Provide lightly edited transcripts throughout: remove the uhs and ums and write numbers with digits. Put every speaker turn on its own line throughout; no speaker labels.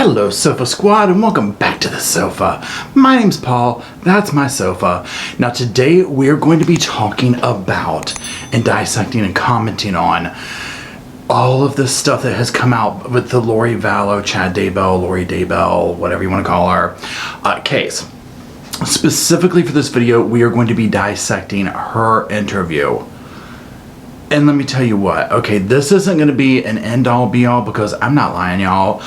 Hello Sofa Squad and welcome back to the sofa. My name's Paul, that's my sofa. Now today we're going to be talking about and dissecting and commenting on all of this stuff that has come out with the Lori Vallow, Lori Daybell, whatever you want to call her, case. Specifically for this video, we are going to be dissecting her interview. And let me tell you what, okay, this isn't going to be an end-all be-all because I'm not lying, y'all.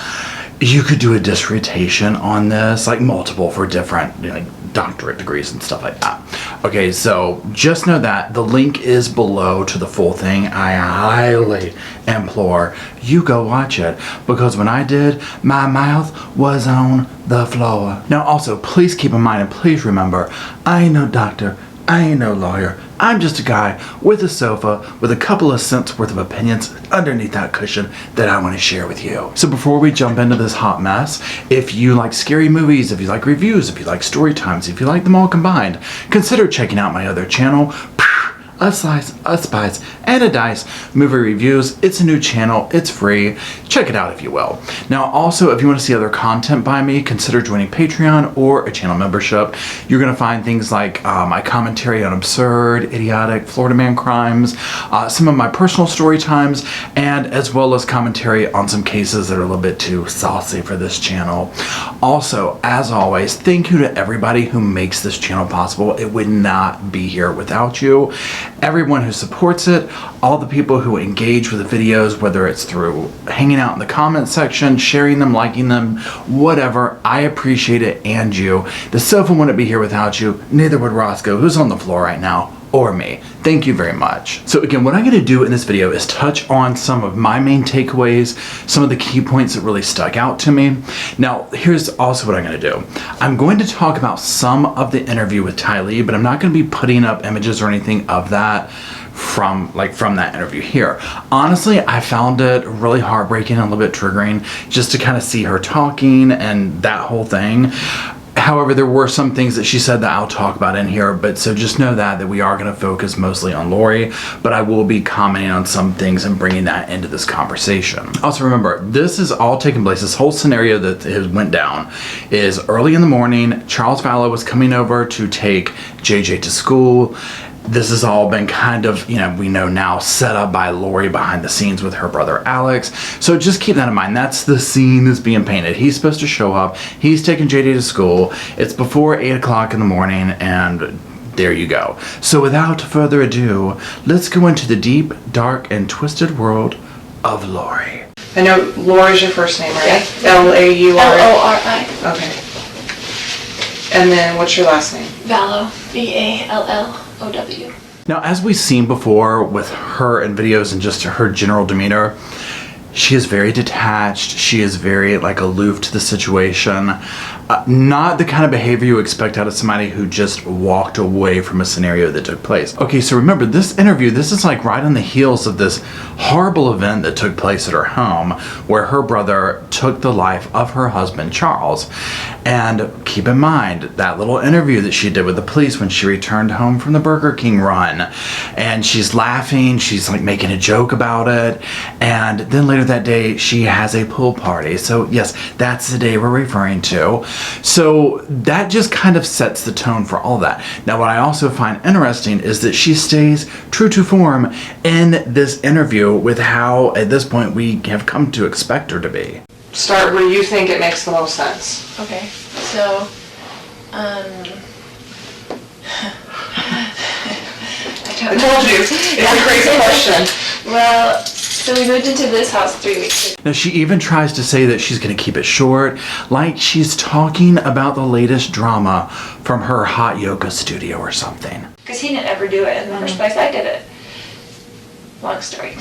You could do a dissertation on this, like multiple for different doctorate degrees and stuff like that. Okay, so just know that the link is below to the full thing. I highly implore you go watch it because when I did, my mouth was on the floor. Now also, please keep in mind and please remember, I ain't no doctor, I ain't no lawyer. I'm just a guy with a sofa with a couple of cents worth of opinions underneath that cushion that I want to share with you. So before we jump into this hot mess, if you like scary movies, if you like reviews, if you like story times, if you like them all combined, consider checking out my other channel, A Slice, A Spice, and a Dice Movie Reviews. It's a new channel, it's free. Check it out if you will. Now also, if you want to see other content by me, consider joining Patreon or a channel membership. You're going to find things like my commentary on absurd, idiotic, Florida man crimes, some of my personal story times, and as well as commentary on some cases that are a little bit too saucy for this channel. Also, as always, thank you to everybody who makes this channel possible. It would not be here without you. Everyone who supports it, all the people who engage with the videos, whether it's through hanging out in the comment section, sharing them, liking them, whatever, I appreciate it and you. The sofa wouldn't be here without you, neither would Roscoe, who's on the floor right now, or me. Thank you very much. So again, what I'm going to do in this video is touch on some of my main takeaways, some of the key points that really stuck out to me. Now, here's also what I'm going to do. I'm going to talk about some of the interview with Tylee, but I'm not going to be putting up images or anything of that from that interview here. Honestly, I found it really heartbreaking and a little bit triggering just to kind of see her talking and that whole thing. However, there were some things that she said that I'll talk about in here, but so just know that we are going to focus mostly on Lori, but I will be commenting on some things and bringing that into this conversation. Also remember, this is all taking place, this whole scenario that has went down is early in the morning. Charles Vallow was coming over to take JJ to school. This has all been kind of, we know now, set up by Lori behind the scenes with her brother Alex. So just keep that in mind. That's the scene that's being painted. He's supposed to show up. He's taking JJ to school. It's before 8 o'clock in the morning, and there you go. So without further ado, let's go into the deep, dark, and twisted world of Lori.
I know Lori's your first name, right?
Yeah.
L-A-U-R-I?
L-O-R-I.
Okay. And then what's your last name?
Vallow. V-A-L-L-O-W.
Now, as we've seen before with her in videos and just her general demeanor, she is very detached. She is very aloof to the situation. Not the kind of behavior you expect out of somebody who just walked away from a scenario that took place. Okay, so remember this interview, this is right on the heels of this horrible event that took place at her home where her brother took the life of her husband, Charles. And keep in mind that little interview that she did with the police when she returned home from the Burger King run. And she's laughing, she's making a joke about it. And then later that day, she has a pool party. So yes, that's the day we're referring to. So that just kind of sets the tone for all that. Now, what I also find interesting is that she stays true to form in this interview with how, at this point, we have come to expect her to be.
Start where you think it makes the most sense.
Okay, so,
I told you, it's a crazy question.
Well, so we moved into this house 3 weeks ago.
Now, she even tries to say that she's going to keep it short, like she's talking about the latest drama from her hot yoga studio or something.
Because he didn't ever do it in the first place. I did it. Long story.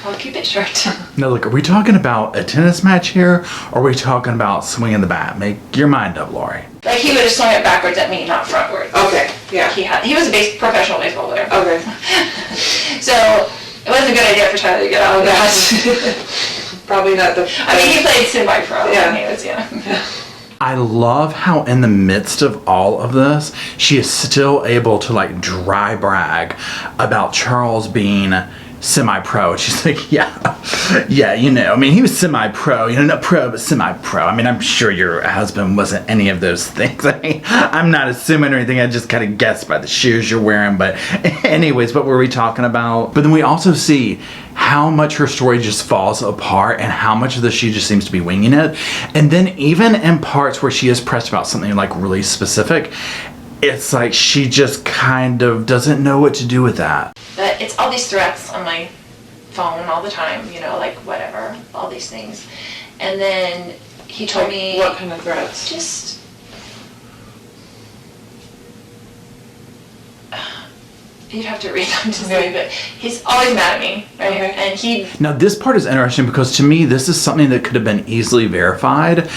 I'll keep it short.
Now look, are we talking about a tennis match here, or are we talking about swinging the bat? Make your mind up, Lori.
He would have swung it backwards at me, not frontward.
Okay, yeah.
He was a professional baseball player.
Okay.
So it wasn't a good idea for Tylee to get out of that.
Probably not the...
he played semi-pro.
Yeah.
He was,
I love how in the midst of all of this, she is still able to dry brag about Charles being semi-pro. She's like, yeah, you know, I mean, he was semi-pro, you know, not pro, but semi-pro. I mean, I'm sure your husband wasn't any of those things. I mean, I'm not assuming or anything. I just kind of guessed by the shoes you're wearing. But anyways, what were we talking about? But then we also see how much her story just falls apart and how much of this she just seems to be winging it. And then even in parts where she is pressed about something like really specific, it's like she just kind of doesn't know what to do with that.
But it's all these threats on my phone all the time, you know, like whatever, all these things. And then he told me...
What kind of threats?
Just... You'd have to read them to see, but he's always mad at me, right?
Okay.
And he...
Now this part is interesting because to me this is something that could have been easily verified,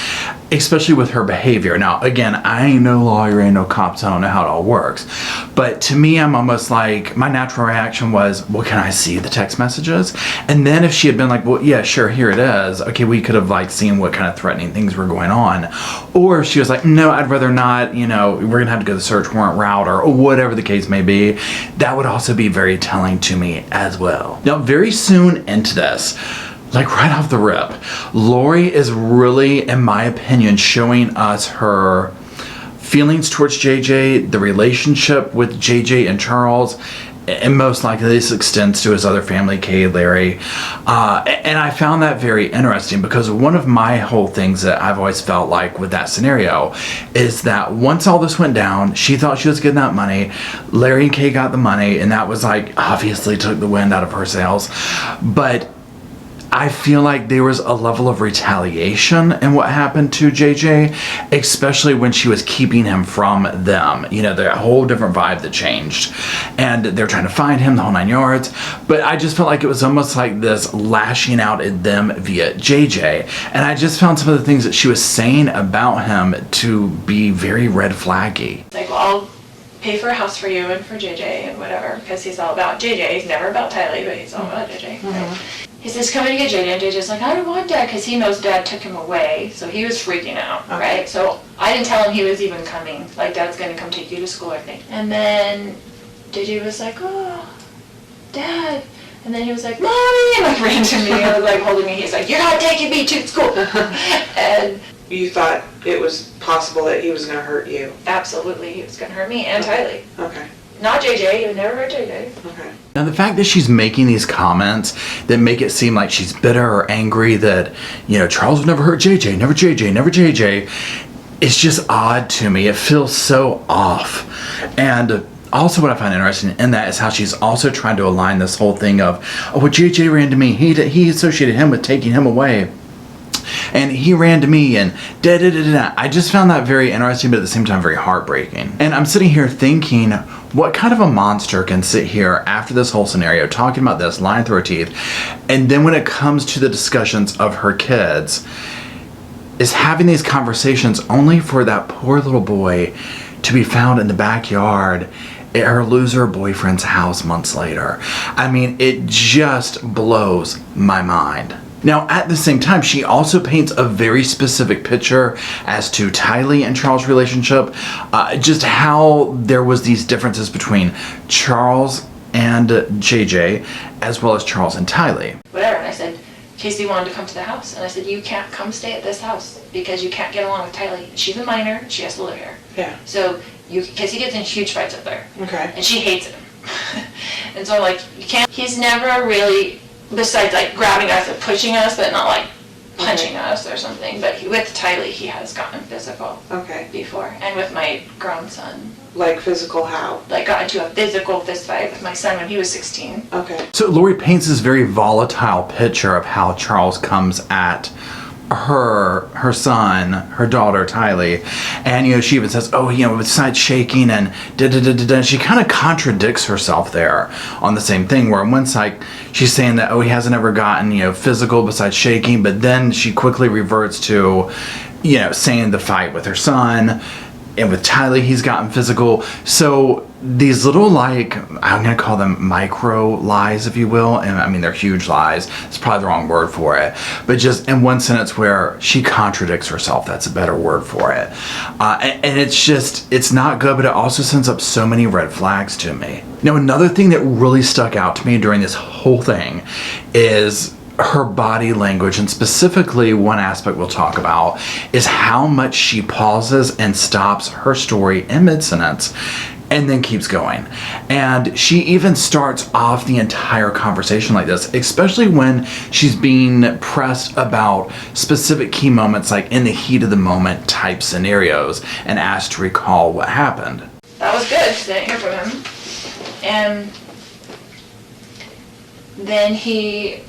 especially with her behavior. Now again, I ain't no lawyer, ain't no cops, I don't know how it all works. But to me, I'm almost like, my natural reaction was, well, can I see the text messages? And then if she had been like, well, yeah, sure, here it is. Okay, we could have like seen what kind of threatening things were going on. Or if she was like, no, I'd rather not, you know, we're gonna have to go the search warrant route or whatever the case may be. That would also be very telling to me as well. Now, very soon into this, like right off the rip, Lori is really, in my opinion, showing us her feelings towards JJ, the relationship with JJ and Charles, and most likely this extends to his other family, Kay, Larry. And I found that very interesting because one of my whole things that I've always felt like with that scenario is that once all this went down, she thought she was getting that money. Larry and Kay got the money, and that was like obviously took the wind out of her sails. But I feel like there was a level of retaliation in what happened to JJ, especially when she was keeping him from them. You know, the whole different vibe that changed. And they're trying to find him, the whole 9 yards. But I just felt like it was almost like this lashing out at them via JJ. And I just found some of the things that she was saying about him to be very red flaggy.
Like, well, I'll pay for a house for you and for JJ and whatever, because he's all about JJ. He's never about Tylee, but he's all about JJ. Right? He says, come in to get JJ, and JJ's like, I don't want Dad, because he knows Dad took him away, so he was freaking out, right? So I didn't tell him he was even coming, like, Dad's gonna come take you to school, I think. And then JJ was like, oh, Dad. And then he was like, Mommy, and like ran to me, and was like holding me. He's like, you're not taking me to school. And
You thought it was possible that he was going to hurt you?
absolutely, he was gonna hurt me and Tylee.
Okay.
Not JJ, he would never hurt JJ.
Okay.
Now the fact that she's making these comments that make it seem like she's bitter or angry that, you know, Charles would never hurt JJ, never JJ, never JJ, it's just odd to me. It feels so off. And also what I find interesting in that is how she's also trying to align this whole thing of, oh, well, JJ ran to me, he associated him with taking him away. And he ran to me and da-da-da-da-da. I just found that very interesting, but at the same time very heartbreaking. And I'm sitting here thinking, what kind of a monster can sit here after this whole scenario, talking about this, lying through her teeth, and then when it comes to the discussions of her kids, is having these conversations only for that poor little boy to be found in the backyard at her loser boyfriend's house months later. I mean, it just blows my mind. Now, at the same time, she also paints a very specific picture as to Tylee and Charles' relationship, just how there was these differences between Charles and JJ, as well as Charles and Tylee.
Whatever, and I said, Casey wanted to come to the house, and I said, you can't come stay at this house because you can't get along with Tylee. She's a minor, she has to live here.
Yeah.
So, Casey gets in huge fights up there.
Okay.
And she hates him. And so I'm like, you can't, he's never really, besides like grabbing us and pushing us, but not like punching us or something. But with Tylee, he has gotten physical
Okay.
before. And with my grown son.
Like physical how?
Like got into a physical fist fight with my son when he was 16.
Okay.
So Lori paints this very volatile picture of how Charles comes at her son, her daughter Tylee, and you know she even says, oh, you know, besides shaking and da-da-da-da-da, she kind of contradicts herself there on the same thing, where on one side she's saying that, oh, he hasn't ever gotten, you know, physical besides shaking, but then she quickly reverts to, you know, saying the fight with her son, and with Tylee he's gotten physical. So these little, like, I'm going to call them micro lies, if you will. And I mean, they're huge lies. It's probably the wrong word for it. But just in one sentence where she contradicts herself, that's a better word for it. And it's just, it's not good, but it also sends up so many red flags to me. Now, another thing that really stuck out to me during this whole thing is her body language, and specifically one aspect we'll talk about is how much she pauses and stops her story in mid-sentence and then keeps going. And she even starts off the entire conversation like this, especially when she's being pressed about specific key moments, like in the heat of the moment type scenarios, and asked to recall what happened.
That was good, because I didn't hear from him. And then he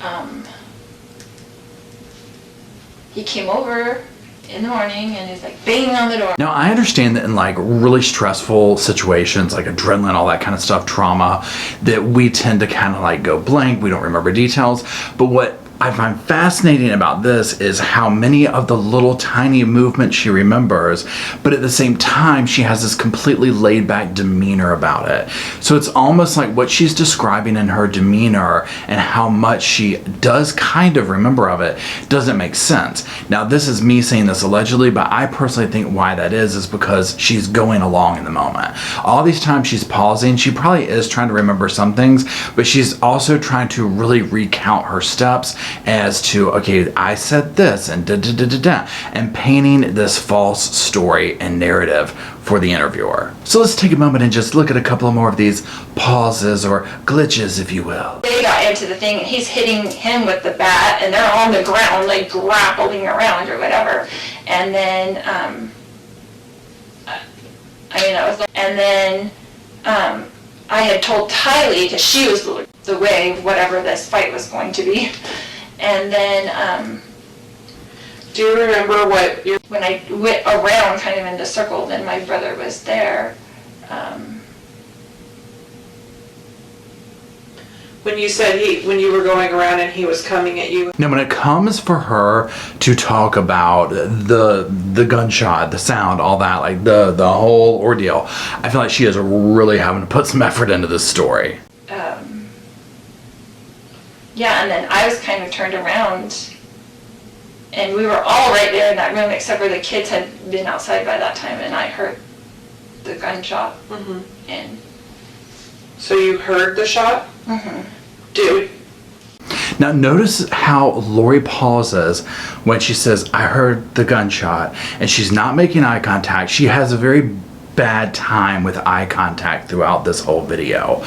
came over in the morning and he's like banging on the door.
Now, I understand that in like really stressful situations, like adrenaline, all that kind of stuff, trauma, that we tend to kind of like go blank. We don't remember details. But what I find fascinating about this is how many of the little tiny movements she remembers, but at the same time, she has this completely laid back demeanor about it. So it's almost like what she's describing in her demeanor and how much she does kind of remember of it doesn't make sense. Now, this is me saying this allegedly, but I personally think why that is because she's going along in the moment. All these times she's pausing, she probably is trying to remember some things, but she's also trying to really recount her steps as to, okay, I said this and da-da-da-da-da, and painting this false story and narrative for the interviewer. So let's take a moment and just look at a couple more of these pauses or glitches, if you will.
They got into the thing and he's hitting him with the bat and they're on the ground like grappling around or whatever. And then, I had told Tylee, because she was the way of whatever this fight was going to be. And then,
Do you remember
when I went around kind of in the circle, then my brother was there.
when you said when you were going around and he was coming at you?
Now, when it comes for her to talk about the gunshot, the sound, all that, like the whole ordeal, I feel like she is really having to put some effort into this story.
Yeah, and then I was kind of turned around, and we were all right there in that room, except for the kids had been outside by that time, and I heard the gunshot.
Mm-hmm.
And
so you heard the shot?
mm-hmm.
Dude.
Now, notice how Lori pauses when she says, I heard the gunshot, and she's not making eye contact. She has a very bad time with eye contact throughout this whole video,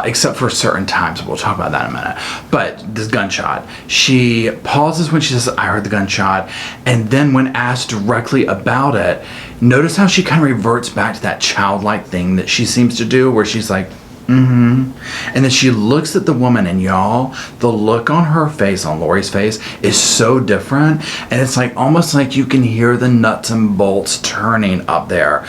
except for certain times. We'll talk about that in a minute. But this gunshot, she pauses when she says, I heard the gunshot, and then when asked directly about it, notice how she kind of reverts back to that childlike thing that she seems to do, where she's like, and then she looks at the woman, and y'all, the look on her face, on Lori's face, is so different, and it's like almost like you can hear the nuts and bolts turning up there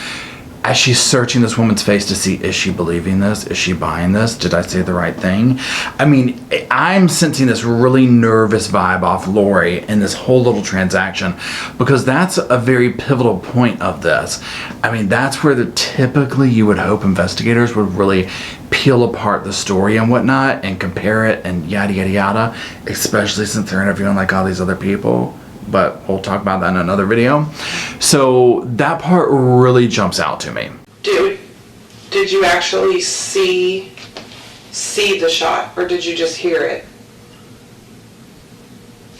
as she's searching this woman's face to see, is she believing this? Is she buying this? Did I say the right thing? I mean, I'm sensing this really nervous vibe off Lori in this whole little transaction, because that's a very pivotal point of this. I mean, that's where typically you would hope investigators would really peel apart the story and whatnot and compare it and yada, yada, yada, especially since they're interviewing like all these other people. But we'll talk about that in another video. So that part really jumps out to me.
Dude, did you actually see the shot, or did you just hear it?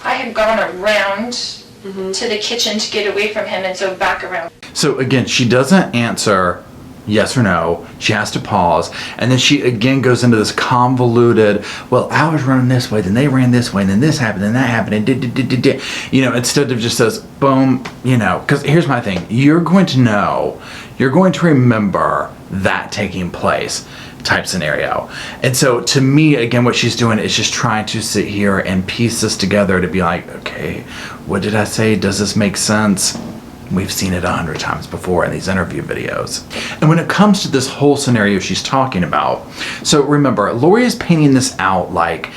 I had gone around to the kitchen to get away from him, and so back around.
So again, she doesn't answer yes or no. She has to pause, and then she again goes into this convoluted, well, I was running this way, then they ran this way, and then this happened, and that happened, and did. You know, instead of just says, boom, you know, because here's my thing. You're going to remember that taking place type scenario. And so to me, again, what she's doing is just trying to sit here and piece this together to be like, okay, what did I say? Does this make sense? We've seen it 100 times before in these interview videos. And when it comes to this whole scenario she's talking about, so remember, Lori is painting this out like,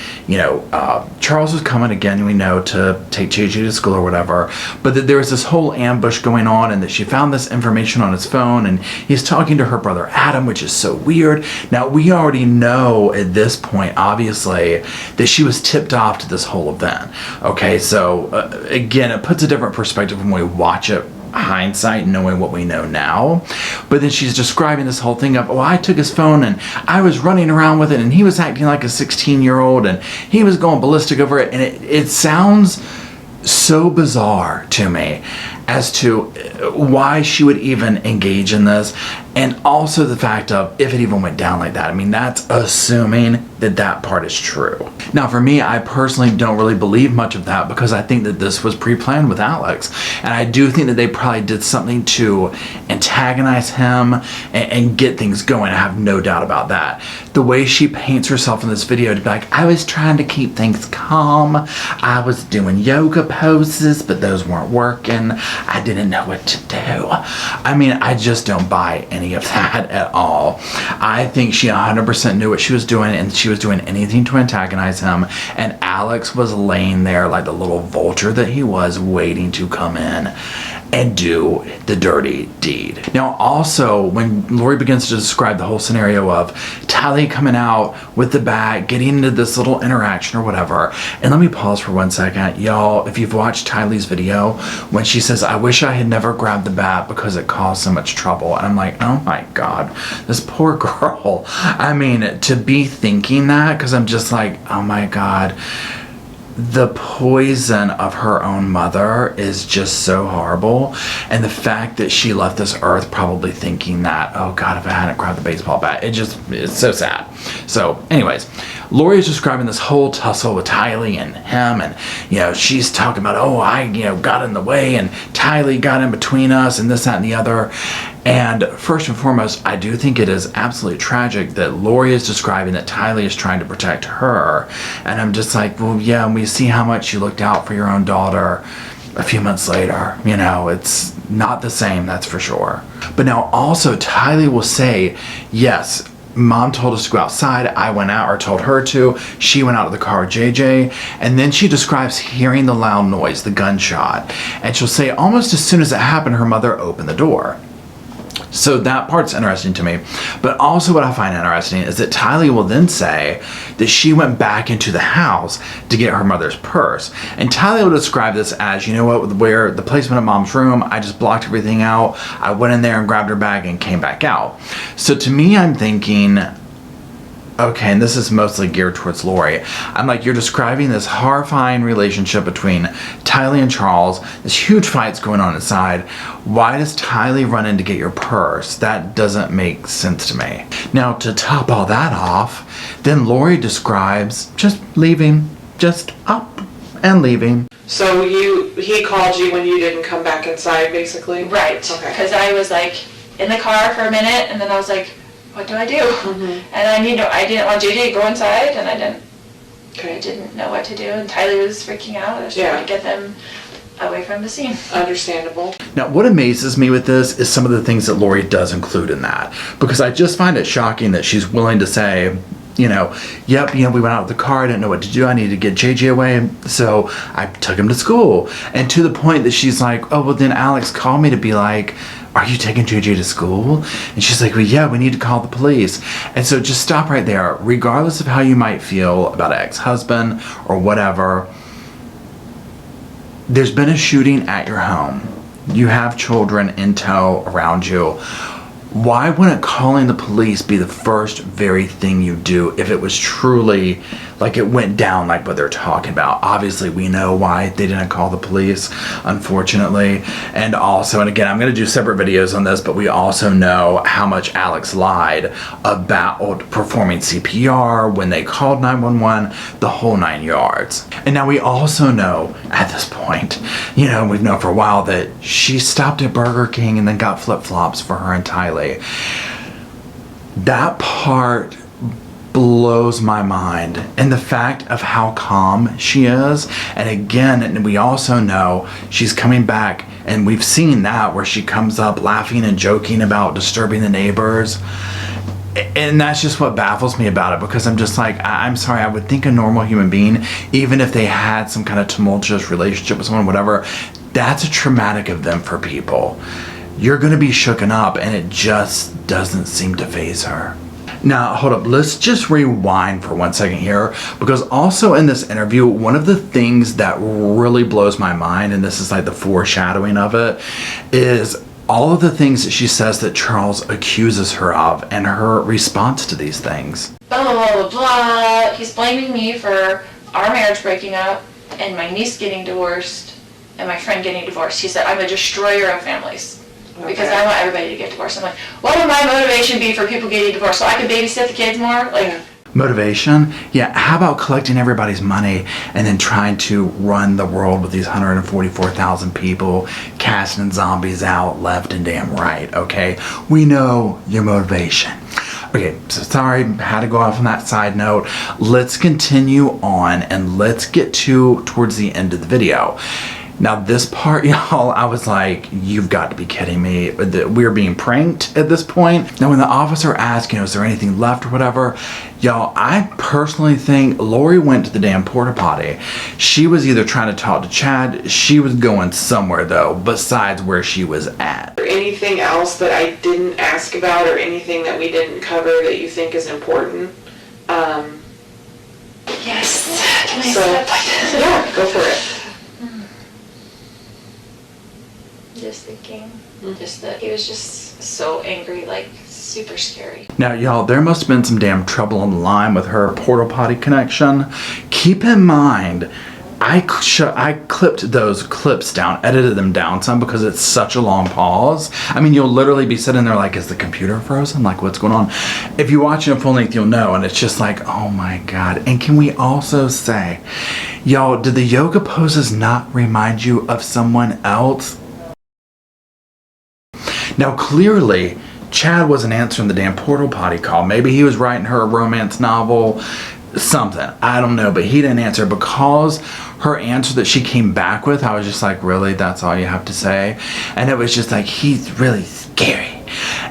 Charles was coming again, we know, to take JJ to school or whatever, but that there was this whole ambush going on and that she found this information on his phone and he's talking to her brother Adam, which is so weird. Now, we already know at this point, obviously, that she was tipped off to this whole event. Okay, so again, it puts a different perspective when we watch it, hindsight, knowing what we know now. But then she's describing this whole thing of, I took his phone and I was running around with it and he was acting like a 16-year-old and he was going ballistic over it. And it sounds so bizarre to me as to why she would even engage in this, and also the fact of if it even went down like that. I mean, that's assuming that that part is true. Now, for me, I personally don't really believe much of that because I think that this was pre-planned with Alex, and I do think that they probably did something to antagonize him and get things going. I have no doubt about that. The way she paints herself in this video to be like, I was trying to keep things calm, I was doing yoga poses, but those weren't working, I didn't know what to do. I mean, I just don't buy any of that at all. I think she 100% knew what she was doing, and she was doing anything to antagonize him, and Alex was laying there like the little vulture that he was, waiting to come in and do the dirty deed. Now, also, when Lori begins to describe the whole scenario of Tylee coming out with the bat, getting into this little interaction or whatever, and let me pause for 1 second. Y'all, if you've watched Tylee's video, when she says, I wish I had never grabbed the bat because it caused so much trouble, and I'm like, oh my God, this poor girl. I mean, to be thinking that, because I'm just like, oh my God, the poison of her own mother is just so horrible. And the fact that she left this earth probably thinking that, oh God, if I hadn't grabbed the baseball bat, it's so sad. So anyways, Lori is describing this whole tussle with Tylee and him, and she's talking about, I got in the way and Tylee got in between us and this, that, and the other. And first and foremost, I do think it is absolutely tragic that Lori is describing that Tylee is trying to protect her. And I'm just like, well, yeah, and we see how much you looked out for your own daughter a few months later. It's not the same, that's for sure. But now also Tylee will say, yes, Mom told us to go outside, I went out, or told her to, she went out of the car with JJ, and then she describes hearing the loud noise, the gunshot, and she'll say almost as soon as it happened, her mother opened the door. So that part's interesting to me. But also what I find interesting is that Tylee will then say that she went back into the house to get her mother's purse. And Tylee will describe this as, where the placement of Mom's room, I just blocked everything out. I went in there and grabbed her bag and came back out. So to me, I'm thinking, okay, and this is mostly geared towards Lori. I'm like, you're describing this horrifying relationship between Tylee and Charles. This huge fight's going on inside. Why does Tylee run in to get your purse? That doesn't make sense to me. Now, to top all that off, then Lori describes just leaving, just up and leaving.
So he called you when you didn't come back inside, basically?
Right.
Okay.
Because I was like in the car for a minute, and then I was like, what do I do? Mm-hmm. And I didn't want JJ to go inside, and I didn't know what to do, and Tylee was freaking out. I was trying to get them away from the scene. Understandable.
Now, what amazes me with this is some of the things that Lori does include in that, because I just find it shocking that she's willing to say, we went out of the car, I didn't know what to do, I needed to get JJ away, so I took him to school. And to the point that she's like, oh, well, then Alex called me to be like, are you taking JJ to school? And she's like, well, yeah, we need to call the police. And so just stop right there. Regardless of how you might feel about an ex-husband or whatever, there's been a shooting at your home. You have children in tow around you. Why wouldn't calling the police be the first very thing you do if it was truly like it went down like what they're talking about? Obviously, we know why they didn't call the police, unfortunately. And also, and again, I'm going to do separate videos on this, but we also know how much Alex lied about performing CPR when they called 911, the whole 9 yards. And now we also know at this point, we've known for a while that she stopped at Burger King and then got flip-flops for her and Tylee. That part blows my mind. And the fact of how calm she is. And again, and we also know she's coming back, and we've seen that where she comes up laughing and joking about disturbing the neighbors. And that's just what baffles me about it, because I'm just like, I'm sorry, I would think a normal human being, even if they had some kind of tumultuous relationship with someone, whatever, that's a traumatic event for people. You're going to be shooken up, and it just doesn't seem to faze her. Now, hold up, let's just rewind for 1 second here, because also in this interview, one of the things that really blows my mind, and this is like the foreshadowing of it, is all of the things that she says that Charles accuses her of and her response to these things.
Blah, blah, blah, blah, blah. He's blaming me for our marriage breaking up and my niece getting divorced and my friend getting divorced. He said, I'm a destroyer of families because I want everybody to get divorced. I'm like, what would my motivation be for people getting divorced? So I could babysit the kids more? Like,
motivation? Yeah, how about collecting everybody's money and then trying to run the world with these 144,000 people, casting zombies out left and damn right, okay? We know your motivation. Okay, so sorry, had to go off on that side note. Let's continue on and let's get towards the end of the video. Now this part, y'all, I was like, you've got to be kidding me. We're being pranked at this point. Now when the officer asked, is there anything left or whatever, y'all, I personally think Lori went to the damn porta potty. She was either trying to talk to Chad, she was going somewhere though, besides where she was at.
Anything else that I didn't ask about or anything that we didn't cover that you think is important?
yes. Can I
So,
say
yeah, go for it.
Just thinking, just that he was just so angry, like super scary.
Now, y'all, there must have been some damn trouble on the line with her porta potty connection. Keep in mind, I clipped those clips down, edited them down some because it's such a long pause. I mean, you'll literally be sitting there like, is the computer frozen? Like, what's going on? If you watch it in full length, you'll know. And it's just like, oh my God. And can we also say, y'all, did the yoga poses not remind you of someone else? Now, clearly, Chad wasn't answering the damn portal potty call. Maybe he was writing her a romance novel, something. I don't know, but he didn't answer because her answer that she came back with, I was just like, really? That's all you have to say? And it was just like, he's really scary.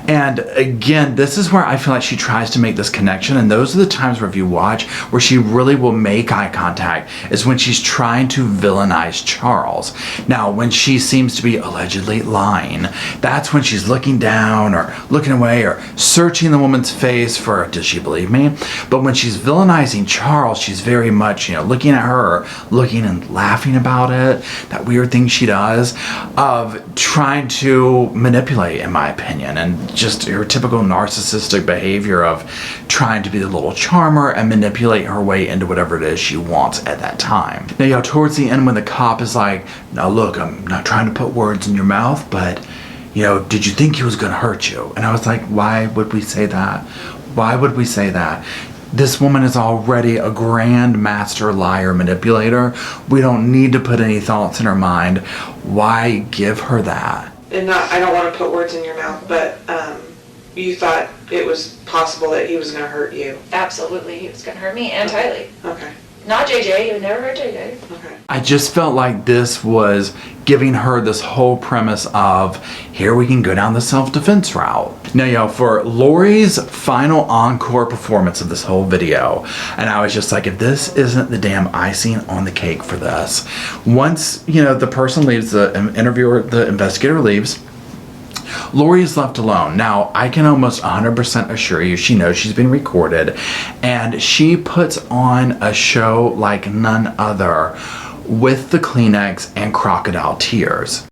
And again, this is where I feel like she tries to make this connection, and those are the times where if you watch where she really will make eye contact is when she's trying to villainize Charles. Now, when she seems to be allegedly lying, that's when she's looking down or looking away or searching the woman's face for, does she believe me? But when she's villainizing Charles, she's very much, looking at her, looking and laughing about it, that weird thing she does of trying to manipulate, in my opinion, and just her typical narcissistic behavior of trying to be the little charmer and manipulate her way into whatever it is she wants at that time. Now, towards the end when the cop is like, now look, I'm not trying to put words in your mouth, but, did you think he was going to hurt you? And I was like, why would we say that? Why would we say that? This woman is already a grand master liar manipulator. We don't need to put any thoughts in her mind. Why give her that?
And I don't want to put words in your mouth, but you thought it was possible that he was going to hurt you.
Absolutely, he was going to hurt me and Tylee.
Okay.
Not JJ, he would never hurt JJ.
Okay.
I just felt like this was giving her this whole premise of, here we can go down the self-defense route. Now, for Lori's final encore performance of this whole video, and I was just like, if this isn't the damn icing on the cake for this. Once, the person leaves, the interviewer, the investigator leaves, Lori is left alone. Now, I can almost 100% assure you she knows she's been recorded, and she puts on a show like none other with the Kleenex and crocodile tears.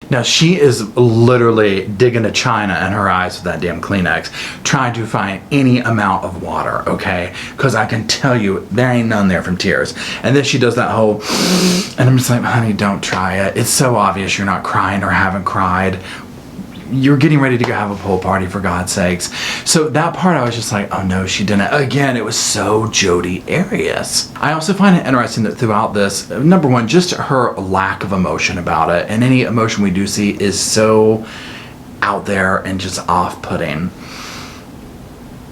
Now she is literally digging a china in her eyes with that damn Kleenex, trying to find any amount of water, okay? Because I can tell you, there ain't none there from tears. And then she does that whole, and I'm just like, honey, don't try it. It's so obvious you're not crying or haven't cried. You're getting ready to go have a pool party, for God's sakes. So that part I was just like, oh no, she didn't. Again, it was so Jodi Arias. I also find it interesting that throughout this, number one, just her lack of emotion about it, and any emotion we do see is so out there and just off-putting.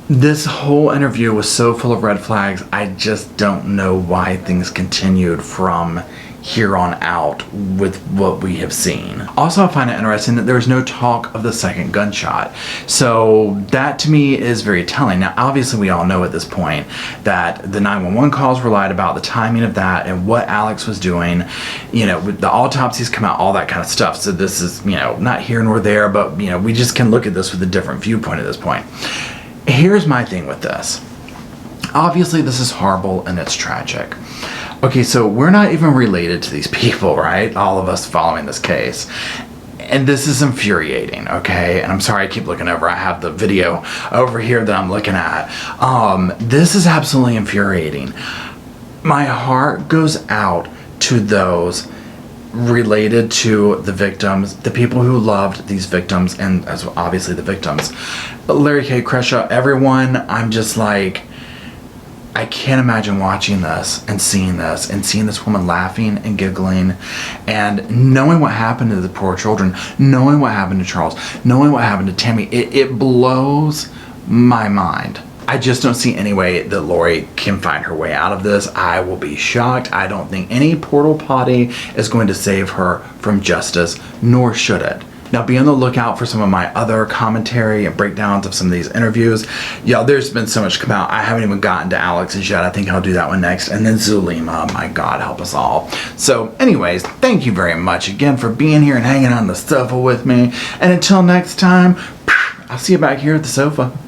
This whole interview was so full of red flags, I just don't know why things continued from here on out with what we have seen. Also, I find it interesting that there was no talk of the second gunshot. So that to me is very telling. Now, obviously we all know at this point that the 911 calls were lied about, the timing of that and what Alex was doing, you know, with the autopsies come out, all that kind of stuff. So this is, you know, not here nor there, but you know, we just can look at this with a different viewpoint at this point. Here's my thing with this. Obviously this is horrible and it's tragic. Okay, so we're not even related to these people, right? All of us following this case. And this is infuriating, okay? And I'm sorry I keep looking over. I have the video over here that I'm looking at. This is absolutely infuriating. My heart goes out to those related to the victims, the people who loved these victims, and as obviously the victims. But Larry K. Crenshaw, everyone, I'm just like, I can't imagine watching this and seeing this woman laughing and giggling and knowing what happened to the poor children, knowing what happened to Charles, knowing what happened to Tammy. It blows my mind. I just don't see any way that Lori can find her way out of this. I will be shocked. I don't think any portal potty is going to save her from justice, nor should it. Now be on the lookout for some of my other commentary and breakdowns of some of these interviews. Y'all, there's been so much come out. I haven't even gotten to Alex's yet. I think I'll do that one next. And then Zulema, my God, help us all. So anyways, thank you very much again for being here and hanging on the sofa with me. And until next time, I'll see you back here at the sofa.